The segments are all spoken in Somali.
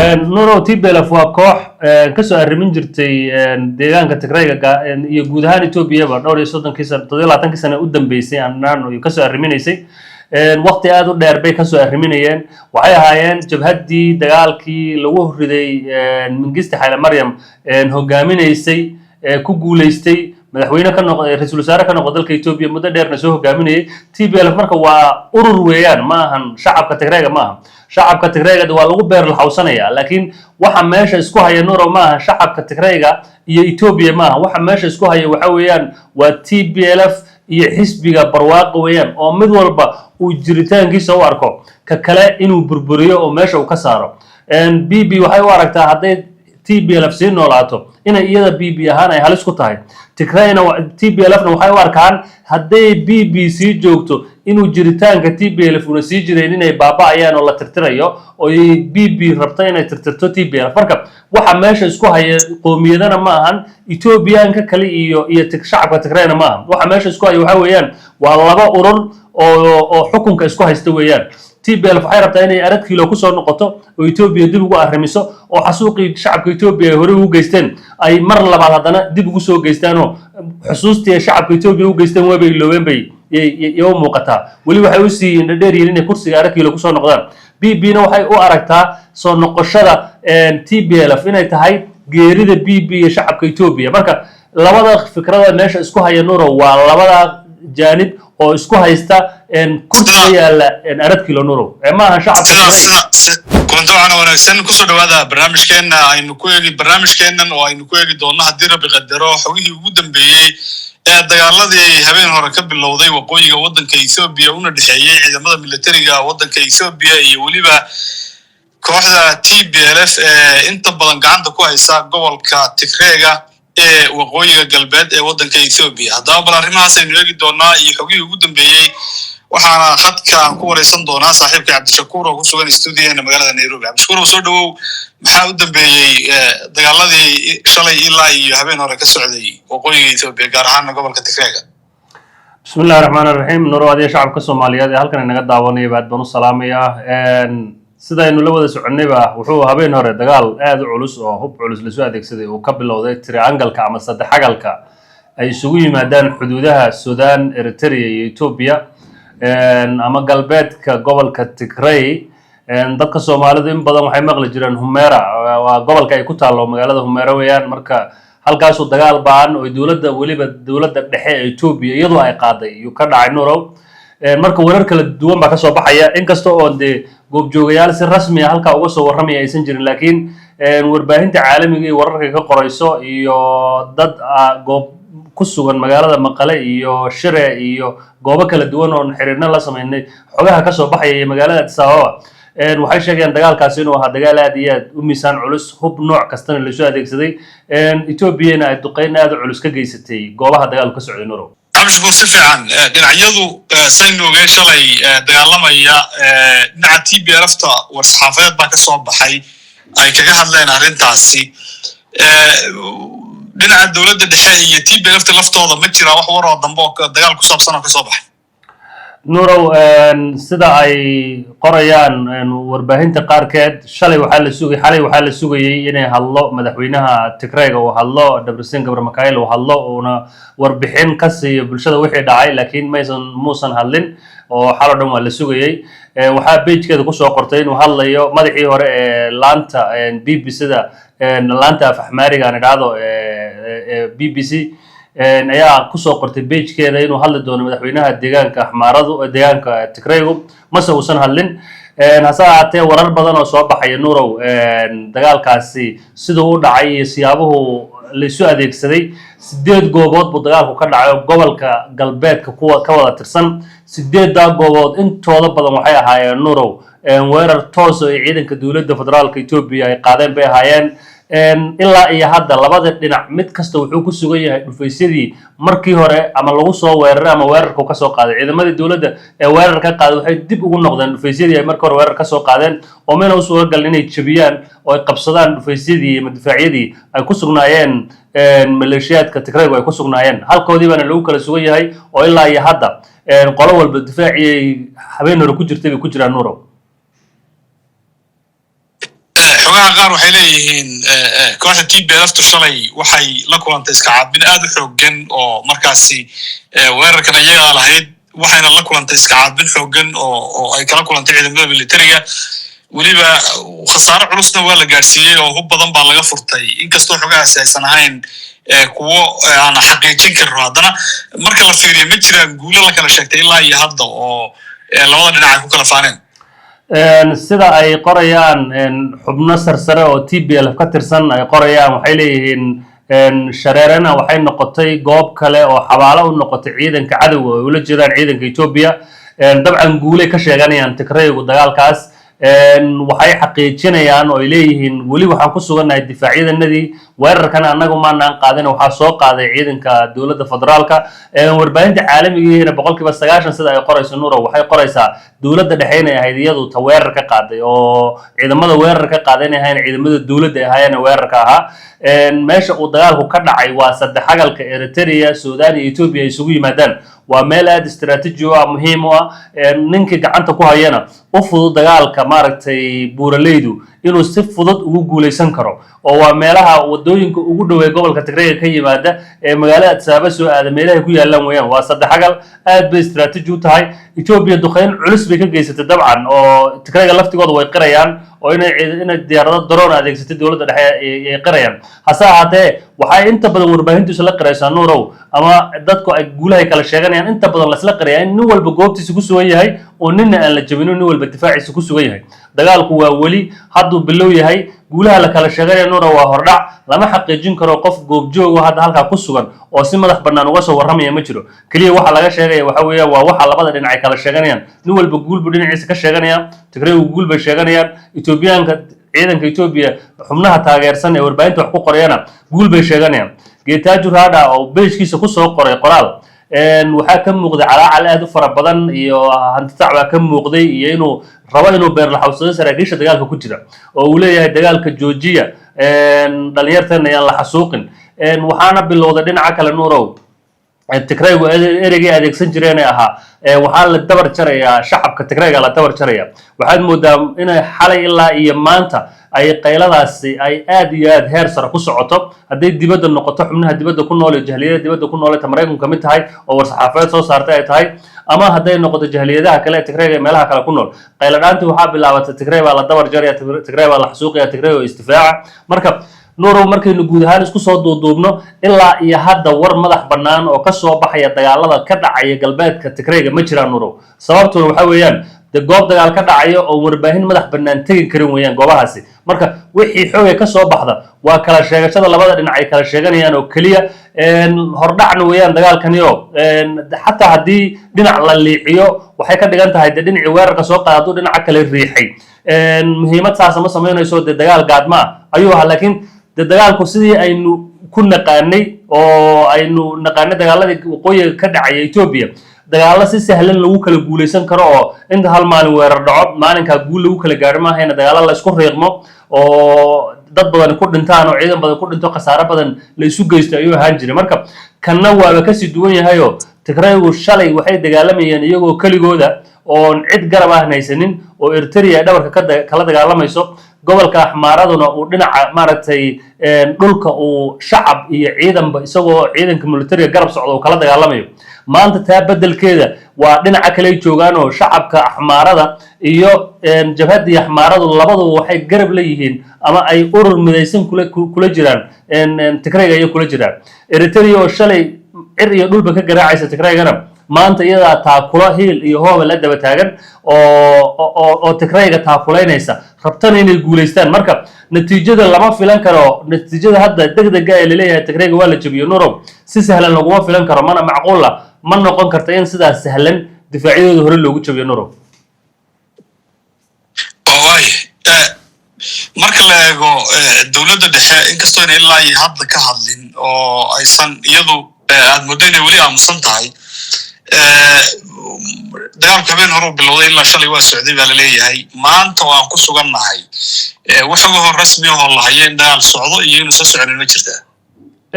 نورو TPLF waa koox ka soo arrimin jirtay deegaanka Tigreega iyo guud ahaan Ethiopia ba dhowr iyo 30 sano u dambeysay aanan ka soo arriminaysay waqti aad u dheer bay ka soo arriminayeen waxay ahaayeen jabhaddii dagaalkii lagu riday Mengistu Haile Mariam hogaaminaysay ku guuleystay madaxweyne ka noqday ra'iisul wasaare ka noqday dalka Ethiopia muddo dheerna soo hogaaminayay TPLF marka waa urur weeyaan ma ahan shacabka Tigreega ma aha shacabka Tigreega waa lagu beer laxawsanaya laakiin waxa meesha isku haya Nuuro ma aha shacabka Tigreega iyo Ethiopia ma aha waxa meesha isku haya waxa weeyaan waa TPLF iyo xisbiga barwaaqo weeyaan oo mid walba uu jiritaankiisa u arko ka kale inuu burburiyo oo meesha uu ka saaro BB waxay u aragtaa haday TPLF si noolaato inay iyada BB ahaan ay halis ku tahay Tigreena TPLFna waxay u arkaan haday BBC joogto inuu jiritaanka TPLF una sii jireen inay baaba'ayaan oo la tirtirayo oo BB rabta inay tirtirto TPLF marka waxa meesha isku haya qoomiyadana ma ahan Ethiopian-ka kale iyo shacabka Tigreena ma ahan waxa meesha isku haya waxa weeyaan waa laba urur oo xukunka isku haysta weeyaan TPLF waxay rabtaa inay arad kiilo ku soo noqoto oo Ethiopia dib ugu arrimiso oo xasuuqii shacabka Ethiopia hore u geysteen ay mar labaad hadana dib ugu soo geystaan oo xusuustii shacabka Ethiopia u geysteen way bay loobeen bay iyo muuqata wali waxay u sii indheeriyeen inay kursiga arad kiilo ku soo noqdaan BB-na waxay u aragtaa soo noqoshada TPLF inay tahay geerida BB iyo shacabka Ethiopia marka labada fikrada meesha isku haya Nuuro waa labada jaanib oo isku haysta kursiga yaala arad kiilo Nuuro ma aha shacabka كنت أنا ونكسن كسر هذا برنامج كان إنه كويجي برنامج كان أو إنه كويجي دونها ديرة بقدره حويه وجودن بيه الدجال الذي هبين هركب اللوضي وقوي وضن كيسوبيا ونرجعيه إذا ماذا ملتريجا وضن كيسوبيا يولي بقى كواحدة TPLF أنت بدن عندك كويسة قبل كتكريجا وقوي قلبات وضن كيسوبيا هذا برنامج سين يجي دونا يحويه وجودن بيه waxaan khadka ku wareysan doonaa saaxiibka Cabdishakuur oo ku sugan studio-na magaalada Nairobi. Cabdishakuur soo dhawow maxaa u dambeeyay dagaaladii shalay ilaa iyo habeen hore ka socday waqooyiga Ethiopia gaar ahaan gobolka Tigreega. Bismillahir Rahmanir Rahim. Nuuro adiga shacabka Soomaaliyeed halkan inaga daawanaya baad baan u salaamayaa sida aynu la wada soconayba wuxuu habeen hore dagaal aad u culus oo hub culus la soo adeegsaday oo ka bilowday triangle-ka ama saddex-xagalka ay isugu yimaadaan xuduudaha Sudan, Eritrea iyo Ethiopia ama galbeedka gobolka Tigray dadka Soomaalidu in badan waxay maqli jireen Humera waa gobolka ay ku taalo magaalada Humera weeyaan marka halkaas uu dagaal baan oo dawladda dhexe ee Ethiopia iyadoo ay qaaday iyo ka dhacay Nuuro marka warar kala duwan ba ka soo baxaya inkasta oo goob joogayaal si rasmi ah halka uga soo waramay aysan jirin laakiin warbaahinta caalamiga ee wararka ka qorayso iyo dad goob ku sugan magaalada Maqale iyo Shire iyo goobo kala duwan oo xiriirna la sameeyay xogaha ka soo baxay magaalada Addis Ababa waxay sheegeen dagaalkaasi inuu ahaa dagaal aad iyo aad u miisaan culus hub nooc kastana la soo adeegsaday Ethiopia-na ay duqeyn aad u culus ka geysatay goobaha dagaalku ka socday Nuuro Cabdishakuur si fiican dhinacyadu saynoogay shalay dagaalamaya dhinaca TPLF-ta war-saxaafadeed baa ka soo baxay ay kaga hadleen arrintaasi dhinaca dawladda dhexe iyo TPLF-ta laftooda ma jira wax war oo dambe oo dagaal ku saabsan oo ka soo baxay Nuuro sida ay qorayaan warbaahinta qaarkeed xalay waxaa la sugayay inay hadlo madaxweynaha Tigreega oo hadlo Debretsion Gebremichael oo hadlo oo warbixin ka siiyo bulshada wixii dhacay laakiin muusan hadlin oo xal dhan waa la sugayay waxa page-keeda ku soo qortay inuu hadlayo madaxii hore ee laanta BBC-da laanta afxmaariga aan idhaahdo BBC ayaa ku soo qortay page-keeda inuu hadli doono madaxweynaha deegaanka Axmaaradu deegaanka Tigreegu mase uusan hadlin hase ahaatee warar badan oo soo baxaya Nuuro dagaalkaasi sidoo u dhacay iyo siyaabuhu la isu adeegsaday 8 goobood buu dagaalku ka dhacay gobolka galbeedka ka wada tirsan 8 goobood intooda badan waxay ahaayeen Nuuro weerar toos oo ciidanka dawladda federaalka Ethiopia ay qaadeen bay ahaayeen ilaa iyo hadda labada dhinac mid kasta wuxuu ku sugan yahay dhufaysadii markii hore ama lagu soo weeraray ama weerarku ka soo qaaday ciidamadii dawladda ee weerar ka qaaday waxay dib ugu noqdeen dhufaysadii ay markii hore weerar ka soo qaadeen oo meena u soo gal inay jabiyaan oo ay qabsadaan dhufaysadii iyo difaacyadii ay ku sugnaayeen maleeshiyaadka Tigreega ay ku sugnaayeen halkoodii baana lagu kala sugan yahay oo ilaa iyo hadda qolo walba difaaciyay habeen hore ku jirtay ku jiraan Nuuro xogaha qaar waxay leeyihiin kooxda TPLF shalay waxay la kulantay iska caabin aad u xooggan oo markaasi weerarkan iyaga lahayd waxayna la kulantay iska caabin xooggan oo ay kala kulantay ciidamada militariga weliba khasaare culusna waa la gaarsiiyey oo hub badan baa laga furtay inkastoo xogahaasi aysan ahayn kuwo aan xaqiijin karin haddana marka la fiiriyo ma jiraan guulo la kala sheegtay ilaa iyo hadda oo labada dhinac ay ku kala faaneen sida ay qorayaan xubno sarsare oo TPLF ka tirsan ay qorayaan waxay leeyihiin shareerena waxay noqotay goob kale oo xabaalo u noqotay ciidanka cadowga oo ula jeedaan ciidanka Ethiopia dabcan guulay ka sheeganayaan Tigraygu dagaalkaas waxay xaqiijinayaan oo ay leeyihiin weli waxaan ku sugannahay difaacyadannadii weerarkan annagu maanaan qaadin waxaa soo qaaday ciidanka dowladda federaalka warbaahinta caalamiga boqolkiiba 90 sida ay qorayso Nuuro waxay qoraysaa dowladda dhexe inay ahayd iyadu ta weerar ka qaaday oo ciidamada weerar ka qaaday inay ahayn ciidamada dowladda ahaayeen weerarka ahaa meesha uu dagaalku ka dhacay waa saddex hagalka Eritrea Suudaan iyo Ethiopia isugu yimaadaan waa meel aad istiraatiiji ah muhiim ah ninkii gacanta ku hayana u fudud dagaalka maaragtay buuraleydu inuu si fudud ugu guuleysan karo oo waa meelaha wadooyinka ugu dhow gobolka Tigray ka yimaada ee magaalada Addis Ababa soo aada meelaha ku yaalan weeyaan waa saddex hagal aad bay istiraatiiji u tahay Ethiopia duqeyn culus bay ka geysatay dabcan oo Tigray laftigooda way qirayaan oo inay diyaarado drone adeegsatay dowladda dhexe ay qirayaan hase ahaatee waxay inta badan warbaahintu isla qiraysaa Nuurow ama dadku ay guulaha kala sheeganayaan inta badan la isla qirayaan in nin walba goobtiisa ku sugan yahay oo ninna aan la jabin nin walba difaaciisa ku sugan yahay dagaalku waa weli hadduu bilow yahay guulaha la kala sheeganaya Nuurow waa hordhac lama xaqiijin karo qof goobjoog ah hadda halka ku sugan oo si madax bannaan uga soo warramaya ma jiro kaliya waxa laga sheegay waxa weeyaan waa waxa labada dhinac ay kala sheeganayaan nin walba guul buu dhinaciisa ka sheeganaya Tigraygu guul bay sheeganayaan Ethiopiaanka ciidanka Ethiopia xubnaha taageersan ee warbaahinta wax ku qorayana guul bay sheeganayaan Getachew Rada oo beeshkiisa ku soo qoray qoraal waxaa ka muuqday calaacal aad u fara badan iyo hantitac baa ka muuqday iyo inuu rabo inuu beer la xawsado saraakiisha dagaalka ku jira oo uu leeyahay dagaalka joojiya dhalinyarteena ayaan la xasuuqin waxaana bilowday dhinaca kale Nuurow Tigraygu ereyga adeegsan jireen ahaa waxaa la dabar jarayaa shacabka Tigrayga la dabar jaraya waxaad moodaa inay xalay ilaa iyo maanta ay qayladaasi ay aad iyo aad heer sare ku socoto haday dibadda noqoto xubnaha dibadda ku nool jahliyada dibadda ku nool Mareykanka kamid tahay oo warsaxaafadeed soo saartay ay tahay ama haday noqoto jahliyadaha kale Tigrayga meelaha kale ku nool qayladaantu waxaa bilaabatay Tigray baa la dabar jaraya Tigray baa la xasuuqaya Tigray oo istifaaca marka Nuurow markaynu guud ahaan isku soo duuduubno ilaa iyo hadda war madax bannaan oo ka soo baxaya dagaalada ka dhacaya galbeedka Tigrayga ma jiraan Nuurow sababtuna waxa weeyaan goob dagaal ka dhacayo oo warbaahin madax bannaan tagi karin weeyaan goobahaasi marka wixii xoogay ka soo baxda waa kala sheegashada labada dhinac ay kala sheeganayaan oo kaliya hordhacna weeyaan dagaalkani oo xataa haddii dhinac la liiciyo waxay ka dhigan tahay dhinacii weerarka soo qaado dhinaca kale riixay muhiimad saas ma sameynayso dagaal gaadma ayuu ahaa laakiin dagaalku sidii aynu ku naqaanay oo aynu naqaanay dagaaladii waqooyiga ka dhacay Ethiopia dagaalo si sahlan lagu kala guuleysan karo oo inta hal maalin weerar dhaco maalinka guul lagu kala gaaro ma ahayna dagaalo la isku reeqmo oo dad badan ku dhintaan oo ciidan badan ku dhinto khasaare badan la isu geysto ayuu ahaan jiray marka kanna waa ka sii duwan yahay oo Tigraygu shalay waxay dagaalamayeen iyagoo kaligooda oo cid garab ah haysanin oo Eritrea dhabarka kala dagaalamayso gobolka Axmaaraduna uu dhinaca maaragtay dhulka uu shacab iyo ciidanba isagoo ciidanka militariga garab socdo oo kala dagaalamayo maanta taa bedelkeeda waa dhinaca kale joogaan oo shacabka Axmaarada iyo jabhadda Axmaaradu labaduba waxay garab leeyihiin ama ay urur midaysan kula jiraan Tigrayga ay kula jiraan Eritrea oo shalay cir iyo dhulba ka garaacaysa Tigraygana maanta iyada taakula hiil iyo hooba la daba taagan oo Tigrayga taakuleynaysa rabtan inay guuleystaan marka natiijada lama filan karo natiijada hadda degdega ay leeyahay Tigrayga waa la jabiyo Nuurow si sahlan laguma filan karo mana macquul ah ma noqon karta in sidaas sahlan difaacyadooda hore loogu jabiyo Nuurow marka la eego dowladda dhexe inkastoo in ilaa ay hadda ka hadlin oo aysan iyadu aad moodo inay weli aamusan tahay dagaalka habeen hore bilowday ilaa shalay waa socday baa la leeyahay maanta waan ku sugannahay wax ugu hor rasmi ah oo la hayeen dagaal socdo iyo inuu soo socdo ma jirtaa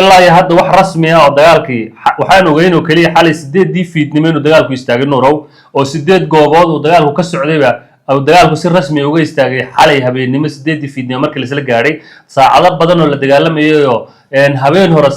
ilaa iyo hadda wax rasmi ah oo dagaalkii waxaan ogeynay kaliya xalay 8 fiidnimo inuu dagaalku istaagay Nuurow oo 8 goobood uu dagaalku ka socdayba أو دجالكو سر رسمي وجيستاجي حالي هبين نمس ديدي في دنيا مركز اللي جاري ساعات بدن ولا دجال لما يو إن هبين هو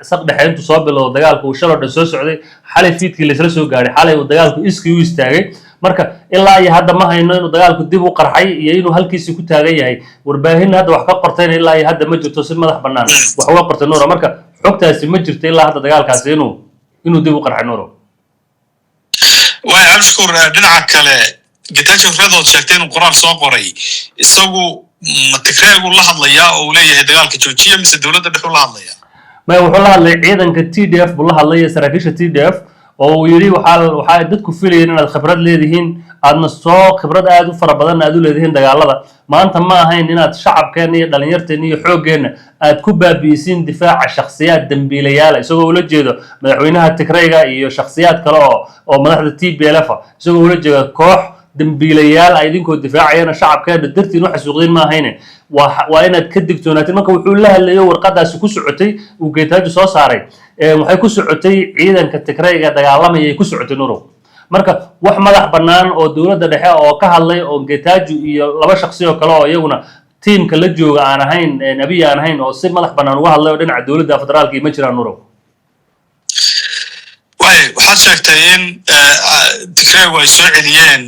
صقد حين تصاب له دجالكو وشلون الرسوس عدي حالي فيت اللي سلسو جاري حالي ودجالكو إسكيو يستاجي marka ilaa iyo hadda ma hayno inuu dagaalku dib u qarxay iyo inuu halkiisa ku taagan yahay warbaahin hadda wax ka qorteen ilaa iyo hadda ma jirto si madax bannaan wax uga qortay Nuuro marka xogtaasi ma jirto ilaa hadda dagaalkaasi inuu dib u qarxay Nuuro way abskur dhinaca kale gitaasho reedood sheegtay inuu qoraal soo qoray isagu Tigreegu la hadlaya oo leeyahay dagaalka joojiya mise dawladda dhexe la hadlaya ma wuxuu la hadlay ciidanka TDF buu la hadlay saraakiisha TDF oo yiri waxa dadku filayeen inaad khibrad leedihiin aadna soo khibrad aad u fara badan aad u leedihiin dagaalada maanta ma ahayn inaad shacabkeena iyo dhalinyarteena iyo xoogeena aad ku baabiisin difaaca shakhsiyaad dambiilayaal isagoo ula jeedo madaxweynaha Tigrayga iyo shakhsiyaad kale oo madaxda TPLF isagoo ula jeedo koox dambiilayaal ay idinkoo difaacayana shacabkeena dartiin wax suuqdin ma ahayn waa inaad ka digtoonaatiin marka wuxuu la hadlayo warqadaas ku socotay uu geetaaju soo saaray waxay ku socotay ciidanka Tigrayga dagaalamay ku socotay Nuuro marka wax madax bannaan oo dawladda dhexe oo ka hadlay oo geetaaju iyo laba shakhsi oo kale oo iyaguna teamka la jooga aan ahayn nabiy aan ahayn oo si madax bannaan uga hadlay oo dhinaca dawladda federaalka ma jiraan Nuuro waxaad sheegtay in Tigreegu ay soo celiyeen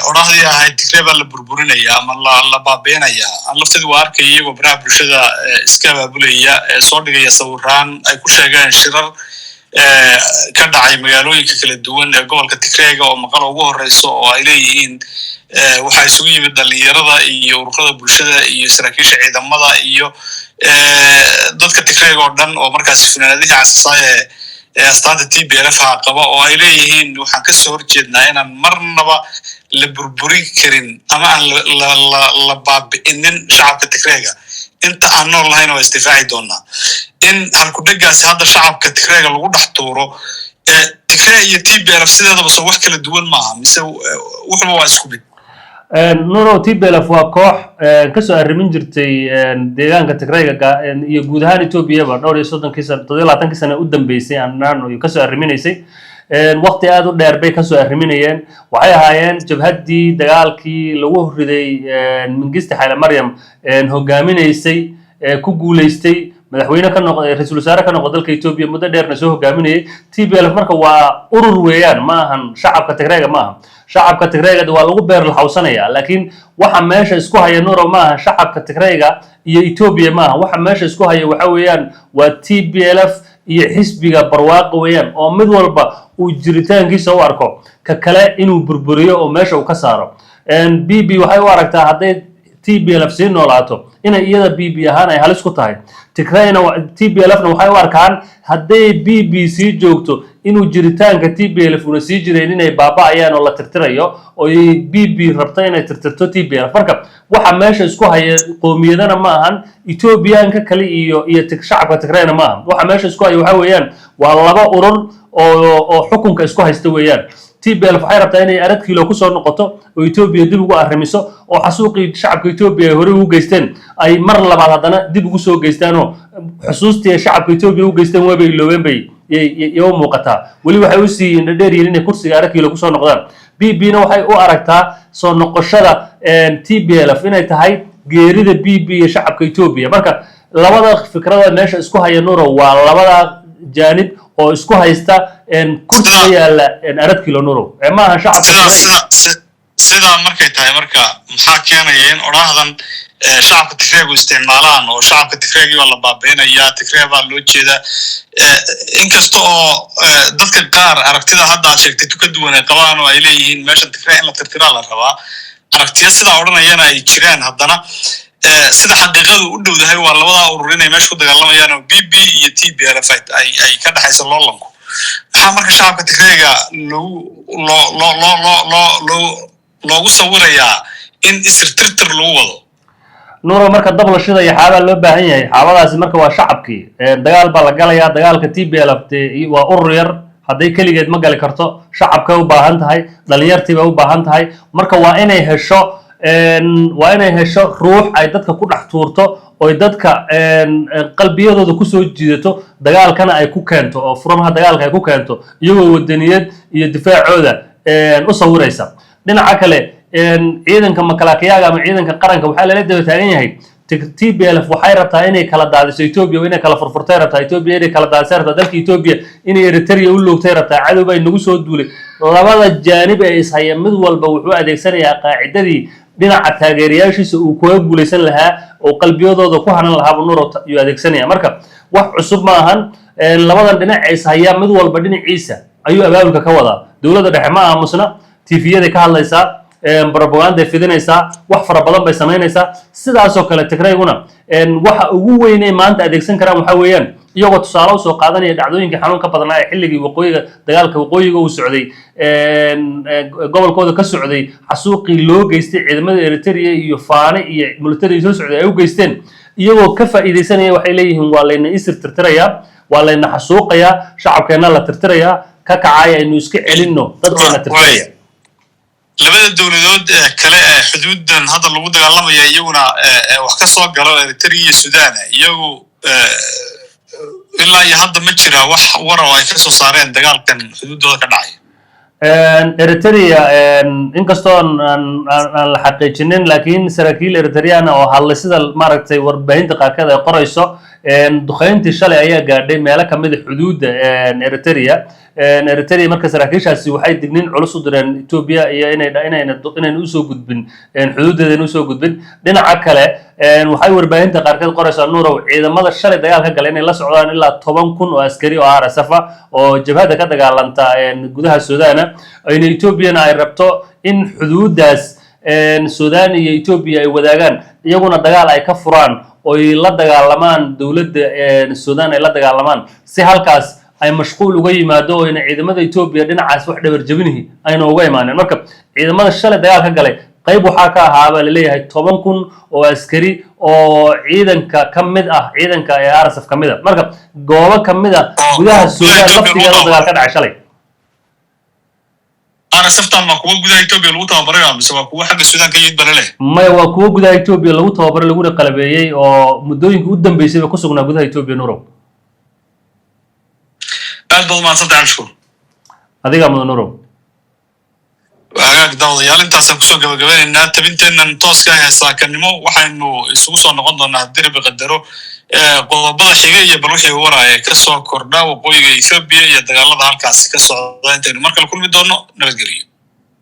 orahdii ahayd Tigreeg baa la burburinaya ama la baabiinaya aan lafteedu waa arkay iyagoo baraha bulshada iska baabulaya soo dhigaya sawiraan ay ku sheegeen shirar ka dhacay magaalooyinka kala duwan ee gobolka Tigreega oo maqal ugu horeyso oo ay leeyihiin waxa isugu yimid dhalinyarada iyo ururada bulshada iyo saraakiisha ciidamada iyo dadka Tigreega oo dhan oo markaas finaanadihii asaasay astaanta TPLF qaba oo ay leeyihiin waxaan ka soo horjeednaa inaan marnaba la burburin karin ama aan la baabi'inin shacabka Tigreega inta aan nool lahayn oo istifaaci doonaa in halku dhagaasi hadda shacabka Tigreega lagu dhex tuuro Tigreeg iyo TPLF sideedaba soo wax kala duwan maaha mise wuxuu waa isku mid Nuuro TPLF waa koox ka soo arrimin jirtay deegaanka Tigreega iyo guud ahaan Itoobiya ba dhowr iyo 30 sano u dambeysay aanan ka soo arriminaysay waqti aad u dheer bay ka soo arriminayeen waxay ahaayeen jabhaddii dagaalkii lagu riday Mengistu Haile Mariam hogaaminaysay ku guuleystay madaxweyne ka noqday ra'iisul wasaare ka noqday dalka Itoobiya muddo dheerna soo hogaaminayay TPLF marka waa urur weeyaan ma ahan shacabka Tigreega ma aha shacabka Tigreega waa lagu beer la xawsanaya laakiin waxa meesha isku haya Nuuro ma aha shacabka Tigreega iyo Itoobiya ma aha waxa meesha isku haya waxa weeyaan waa TPLF iyo xisbiga barwaaqo weeyaan oo mid walba uu jiritaankiisa u arko ka kale inuu burburiyo oo meesha uu ka saaro BB waxay u aragtaa haday TPLF si noolaato inay iyada BB ahaan ay halis ku tahay Tigrayna TPLFna waxay u arkaan haday BBC joogto inuu jiritaanka TPLF una sii jireen inay baaba'ayaan oo la tirtirayo oo BB rabta inay tirtirto TPLF marka waxa meesha isku haya qoomiyadana ma ahan Etoobiyaanka kale iyo shacabka Tigrayna ma ahan waxa meesha isku haya waxa weeyaan waa laba urur oo xukunka isku haysta weeyaan TPLF waxay rabtaa inay arag kiilo ku soo noqoto oo Itoobiya dib ugu arrimiso oo xasuuqii shacabka Itoobiya hore u geysteen ay mar labaad hadana dib ugu soo geystaan oo xusuustii shacabka Itoobiya u geysteen way iloobeen bay iyo muuqata wali waxay u siiyeen dheeriyeen inay kursiga arag kiilo ku soo noqdaan BB-na waxay u aragtaa soo noqoshada TPLF inay tahay geerida BB iyo shacabka Itoobiya marka labada fikrada meesha isku haya Nuuro waa labada janib oo isku haysta kursiga yaala arag kiilo Nuuro ma aha shacabka sida markay tahay marka maxaa keenaya in oraahdan shacabka Tigreegu isticmaalaan oo shacabka Tigreegi waa la baabiinaya Tigreeg baa loo jeeda inkasta oo dadka qaar aragtida hadda aad sheegtay ka duwan ay qabaan oo ay leeyihiin meesha Tigreeg in la tirtiraa la rabaa aragtiya sida oranayana ay jiraan haddana sida xaqiiqadu u dhowdahay waa labada urur inay meesha ku dagaalamayaan oo BB iyo TPLF ay ka dhaxayso loolanku maxaa marka shacabka Tigreega loogu sawirayaa in istirtir lagu wado Nuuro marka dab la shidaya xaaba loo baahan yahay xaabadaasi marka waa shacabkii dagaal baa la galayaa dagaalka TPLF waa urur yar haday kaligeed ma gali karto shacabka u baahan tahay dhalinyartiiba u baahan tahay marka waa inay hesho ruux ay dadka ku dhex tuurto oo dadka qalbiyadooda ku soo jiidato dagaalkana ay ku keento oo furamaha dagaalka ay ku keento iyagoo wadaniyad iyo difaacooda u sawiraysa dhinaca kale ciidanka makalaakiyaga ama ciidanka qaranka waxaa lala daba taagan yahay TPLF waxay rabtaa inay kala daadiso Ethiopia inay kala furfurtay rabtaa Ethiopia inay kala daadiso rabtaa dalka Ethiopia inay Eritrea u loogtay rabtaa cadowba inagu soo duulay labada jaanib ee ishaya mid walba wuxuu adeegsanayaa qaacidadii dhinaca taageerayaashiisa uu ku guuleysan lahaa oo qalbiyadooda ku hanan lahaa Nuuro iyo adeegsanaya marka wax cusub ma ahan labadan dhinac ee ishaya mid walba dhinaciisa ayuu abaabulka ka wadaa dawladda dhexe ma aamusna TV-yada ka hadlaysaa propaganda fidinaysa wax fara badan bay sameynaysaa sidaas oo kale Tigrayguna waxa ugu weyn ee maanta adeegsan karaan waxa weeyaan iyagoo tusaale soo qaadanaya dhacdooyinka xanuunka badanaa ee xilligii waqooyiga dagaalka waqooyiga uu socday gobolkooda ka socday xasuuqii loo geystay ciidamada Eritrea iyo Faane iyo military soo socday ay u geysteen iyagoo ka faa'iideysanaya waxay leeyihiin waa layna isir tirtiraya waa layna xasuuqaya shacabkeena la tirtiraya ka kacaya inuu iska celinno dadkeena tirtiraya labada dawladood kale ee xuduudan hadda lagu dagaalamaya iyaguna wax ka soo galo Eritrea iyo Suudaan iyagu ilaa iyo hadda ma jira wax war oo ay ka soo saareen dagaalkan xuduudooda ka dhacay Eritrea inkastoo aan la xaqiijinin laakiin saraakiil Eritrean oo hadlay sida maaragtay warbaahinta qaarkeed ay qorayso duqeyntii shalay ayaa gaadhay meelo kamid ah xuduudda Eritrea marka saraakiishaasi waxay digniin culus u direen Ethiopia iyo inay u soo gudbin xuduudeeda u soo gudbin dhinaca kale waxay warbaahinta qaarkeed qoraysaa Nuurow ciidamada shalay dagaal ka galay inay la socdaan ilaa 10,000 oo askari oo RSF oo jabhada ka dagaalanta gudaha Suudaan ayna Ethiopia ay rabto in xuduudaas Suudaan iyo Ethiopia ay wadaagaan iyaguna dagaal ay ka furaan oo ay la dagaalamaan dawladda Suudaan ay la dagaalamaan si halkaas ay mashquul uga yimaado oo inay ciidamada Ethiopia dhinacaas wax dhabar jabinahi ayna uga imaaneen marka ciidamada shalay dagaal ka galay qayb waxa ka ahaaba leeyahay 10,000 oo askari oo ciidanka kamid ah ciidanka ee RSF kamid ah marka goobo kamid ah gudaha Suudaan laftigeeda dagaal ka dhacay shalay RSF ma kuwa gudaha Ethiopia lagu tababaray mise waa kuwa xagga Suudaan ka yimid balale ma waa kuwa gudaha Ethiopia lagu tababaray lagu qalabeeyay oo muddooyinka u dambeysay ku sugnaa gudaha Ethiopia Nuuro aad baad mahadsantahay Cabshir adiga mudan Nuuro wagaag dawadayaal intaasaan kusoo gabagabaynaynaa tabinteennan tooska ah saakanimo waxaynu isugu soo noqon doonaa dirbi qadaro qodobada xiga iyo bal wixii waraya ka soo kordha waqooyiga Ethiopia iyo dagaalada halkaas ka socda intaynu markale kulmi doono nabadgelyo